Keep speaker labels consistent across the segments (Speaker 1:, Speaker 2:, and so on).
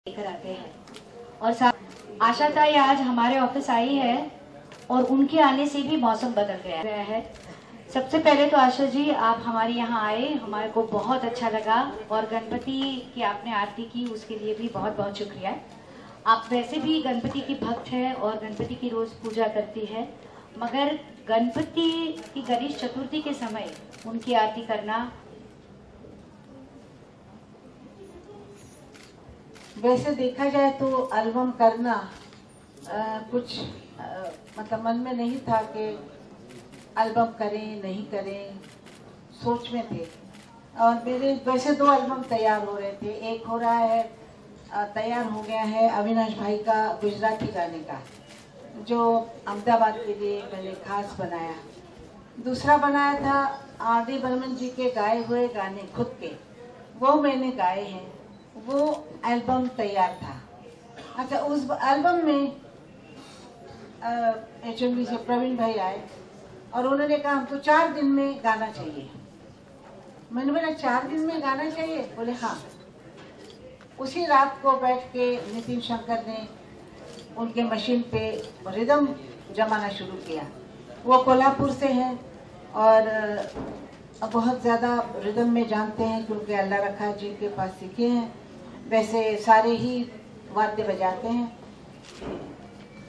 Speaker 1: लेकर आते हैं। और आशा ताई आज हमारे ऑफिस आई है और उनके आने से भी मौसम बदल गया है। सबसे पहले तो आशा जी आप हमारे यहाँ आए, हमारे को बहुत अच्छा लगा और गणपति की आपने आरती की उसके लिए भी बहुत बहुत शुक्रिया। आप वैसे भी गणपति की भक्त है और गणपति की रोज पूजा करती है, मगर गणपति की गणेश चतुर्थी के समय उनकी आरती करना
Speaker 2: वैसे देखा जाए तो एल्बम करना कुछ मतलब मन में नहीं था कि एल्बम करें नहीं करें, सोच में थे। और मेरे वैसे 2 एल्बम तैयार हो रहे थे। एक हो रहा है तैयार हो गया है अविनाश भाई का गुजराती गाने का, जो अहमदाबाद के लिए मैंने खास बनाया। दूसरा बनाया था आर.डी. बर्मन जी के गाए हुए गाने खुद के, वो मैंने गाए हैं। वो एल्बम तैयार था। अच्छा, उस एल्बम में HMV से प्रवीण भाई आए और उन्होंने कहा हमको 4 दिन में गाना चाहिए। मैंने बोला 4 दिन में गाना चाहिए? बोले हाँ। उसी रात को बैठ के नितिन शंकर ने उनके मशीन पे रिदम जमाना शुरू किया। वो कोल्हापुर से हैं और बहुत ज़्यादा रिदम में जानते हैं क्योंकि अल्लाह रखा जी के पास सीखे हैं। वैसे सारे ही वाद्य बजाते हैं,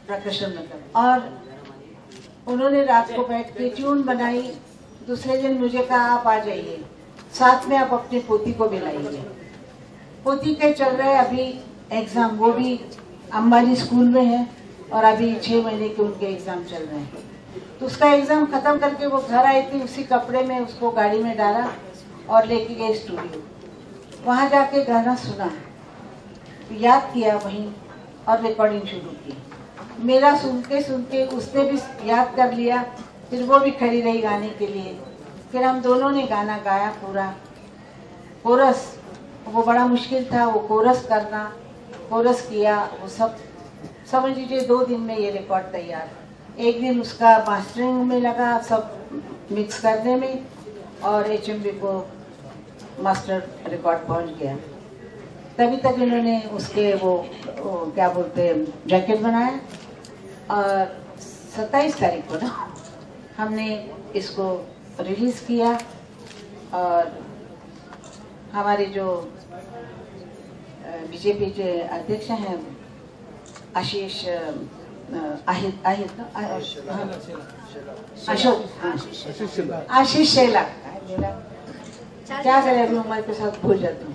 Speaker 2: प्रकर्शन मतलब। और उन्होंने रात को बैठ के ट्यून बनाई। दूसरे दिन मुझे कहा आप आ जाइए, साथ में आप अपनी पोती को भी लाइए। पोती के चल रहे अभी एग्जाम, वो भी अंबानी स्कूल में है और अभी 6 महीने के उनके एग्जाम चल रहे हैं। तो उसका एग्जाम खत्म करके वो घर आई थी, उसी कपड़े में उसको गाड़ी में डाला और लेके गए स्टूडियो। वहाँ जाके गाना सुना, याद किया वहीं और रिकॉर्डिंग शुरू की। मेरा सुनते सुनते उसने भी याद कर लिया, फिर वो भी खड़ी रही गाने के लिए। फिर हम दोनों ने गाना गाया पूरा। कोरस वो बड़ा मुश्किल था, वो कोरस करना, कोरस किया, वो सब समझ लीजिए 2 दिन में ये रिकॉर्ड तैयार। एक दिन उसका मास्टरिंग में लगा, सब मिक्स करने में, और HMV को मास्टर रिकॉर्ड पहुंच गया। तभी तक इन्होंने उसके वो क्या बोलते हैं जैकेट बनाया और 27 तारीख को ना हमने इसको रिलीज किया। और हमारे जो बीजेपी के अध्यक्ष हैं आशीष आशीष शेला, क्या करें अभी उम्र के साथ भूल जाती हूँ।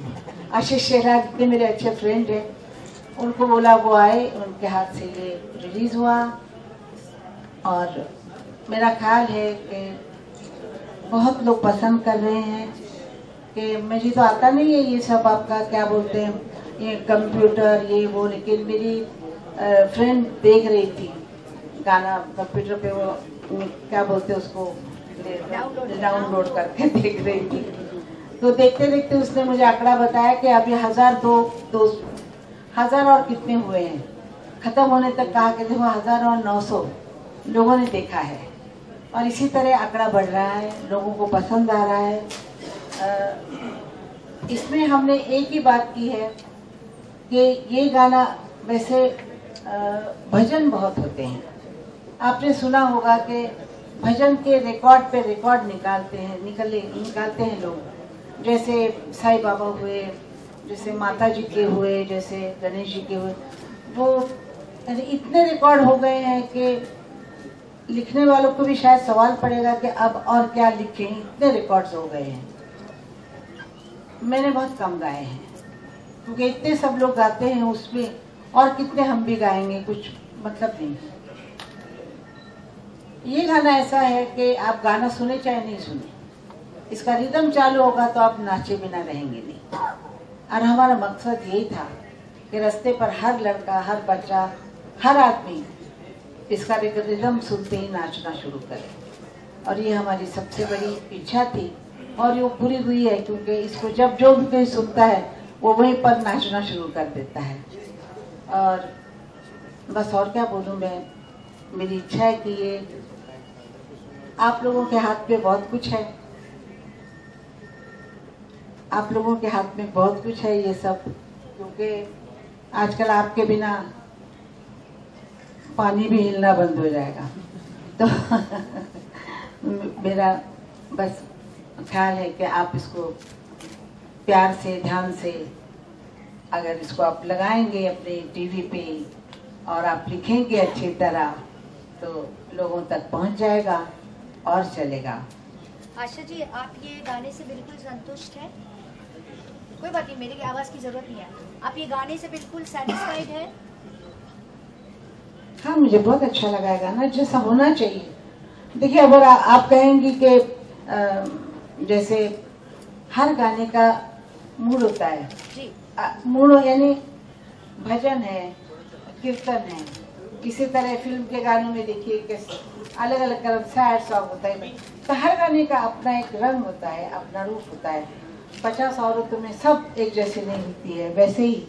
Speaker 2: आशीष शेला के मेरे अच्छे फ्रेंड हैं, उनको बोला, वो आए, उनके हाथ से ये रिलीज हुआ। और मेरा ख्याल है कि बहुत लोग पसंद कर रहे हैं कि मुझे तो आता नहीं है ये सब आपका क्या बोलते हैं ये कंप्यूटर ये वो, लेकिन मेरी फ्रेंड देख रही थी गाना कंप्यूटर पे, वो क्या बोलते उसको डाउनलोड करके देख रही थी। तो देखते देखते उसने मुझे आंकड़ा बताया कि अभी 1000 और कितने हुए हैं, खत्म होने तक कहा कि देखो 1000 और 900 लोगों ने देखा है। और इसी तरह आंकड़ा बढ़ रहा है, लोगों को पसंद आ रहा है। इसमें हमने एक ही बात की है कि ये गाना वैसे भजन बहुत होते हैं, आपने सुना होगा कि भजन के रिकॉर्ड पे रिकॉर्ड निकालते हैं लोग। जैसे साईं बाबा हुए, जैसे माता जी के हुए, जैसे गणेश जी के हुए, वो इतने रिकॉर्ड हो गए हैं कि लिखने वालों को भी शायद सवाल पड़ेगा कि अब और क्या लिखें, इतने रिकॉर्ड्स हो गए हैं। मैंने बहुत कम गाए हैं क्योंकि इतने सब लोग गाते हैं उसमें, और कितने हम भी गाएंगे, कुछ मतलब नहीं। ये गाना ऐसा है कि आप गाना सुने चाहे नहीं सुने, इसका रिदम चालू होगा तो आप नाचे बिना रहेंगे नहीं। और हमारा मकसद यही था कि रास्ते पर हर लड़का, हर बच्चा, हर आदमी इसका रिदम सुनते ही नाचना शुरू करे। और ये हमारी सबसे बड़ी इच्छा थी और ये पूरी हुई है, क्योंकि इसको जब जो भी कोई सुनता है वो वहीं पर नाचना शुरू कर देता है। और बस और क्या बोलूँ मैं, मेरी इच्छा है कि ये आप लोगों के हाथ में बहुत कुछ है, आप लोगों के हाथ में बहुत कुछ है ये सब, क्योंकि आजकल आपके बिना पानी भी हिलना बंद हो जाएगा। तो मेरा बस ख्याल है कि आप इसको प्यार से, ध्यान से, अगर इसको आप लगाएंगे अपने टीवी पे और आप लिखेंगे अच्छी तरह तो लोगों तक पहुंच जाएगा और चलेगा।
Speaker 1: आशा जी, आप ये गाने से बिल्कुल संतुष्ट हैं? कोई बात नहीं, मेरी आवाज़ की ज़रूरत नहीं है। आप ये गाने से बिल्कुल सेटिस्फाइड है?
Speaker 2: हाँ, मुझे बहुत अच्छा लगा है गाना, जैसा होना चाहिए। देखिए, अगर आप कहेंगी कि जैसे हर गाने का मूड होता है
Speaker 1: जी।
Speaker 2: मूड यानी भजन है, कीर्तन है, इसी तरह फिल्म के गानों में देखिए कि अलग अलग तरह सैड सॉन्ग होता है, तो हर गाने का अपना एक रंग होता है, अपना रूप होता है। 50 औरतों में सब एक जैसे नहीं होती है, वैसे ही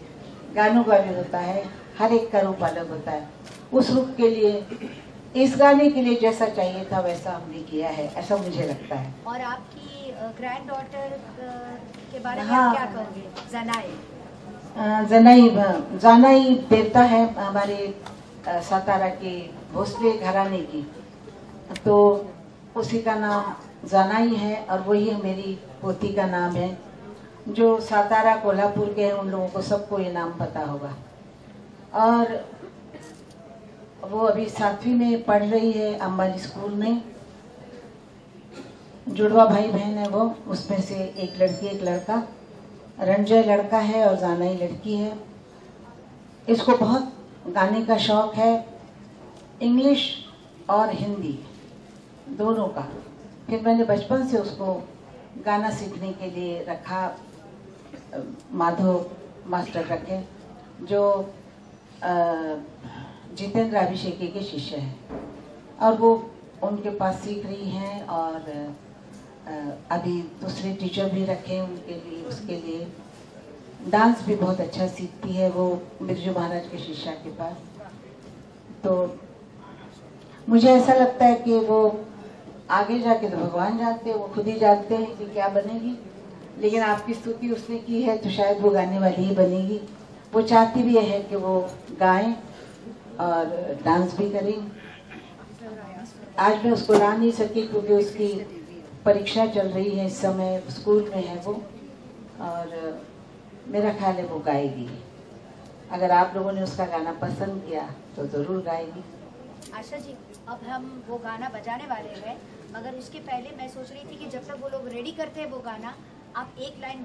Speaker 2: गानों का भी होता है, हर एक का रूप अलग होता है। उस रूप के लिए, इस गाने के लिए जैसा चाहिए था वैसा हमने किया है, ऐसा मुझे लगता है।
Speaker 1: और आपकी ग्रैंड डॉटर के बारे में
Speaker 2: हाँ,
Speaker 1: आप क्या कहोगे?
Speaker 2: जनाई देवता है हमारे सातारा के भोसले घराने की, तो उसी का नाम जनाई है और वही मेरी पोती का नाम है। जो सातारा कोल्हापुर के हैं उन लोगों को सबको ये नाम पता होगा। और वो अभी 7वीं में पढ़ रही है अंबानी स्कूल में। जुड़वा भाई बहन है वो, उसमें से एक लड़की एक लड़का। रंजय लड़का है और जानाई लड़की है। इसको बहुत गाने का शौक है, इंग्लिश और हिंदी दोनों का। फिर मैंने बचपन से उसको गाना सीखने के लिए रखा, माधव मास्टर रखे जो जितेंद्र अभिषेकी के शिष्य हैं, और वो उनके पास सीख रही हैं। और अभी दूसरे टीचर भी रखे उनके लिए, उसके लिए डांस भी बहुत अच्छा सीखती है वो बिरजू महाराज के शिष्या के पास। तो मुझे ऐसा लगता है कि वो आगे जाके तो भगवान जानते हैं, वो खुद ही जानते हैं कि क्या बनेगी, लेकिन आपकी स्तुति उसने की है तो शायद वो गाने वाली ही बनेगी। वो चाहती भी है कि वो गाएं और डांस भी करें। आज मैं उसको ला नहीं सकी क्योंकि उसकी परीक्षा चल रही है इस समय, स्कूल में है वो, और मेरा ख्याल है वो गाएगी। अगर आप लोगों ने उसका गाना पसंद किया तो जरूर गाएगी।
Speaker 1: आशा जी, अब हम वो गाना बजाने वाले हैं, मगर उसके पहले मैं सोच रही थी कि जब तक वो लोग रेडी करते हैं वो गाना, आप एक लाइन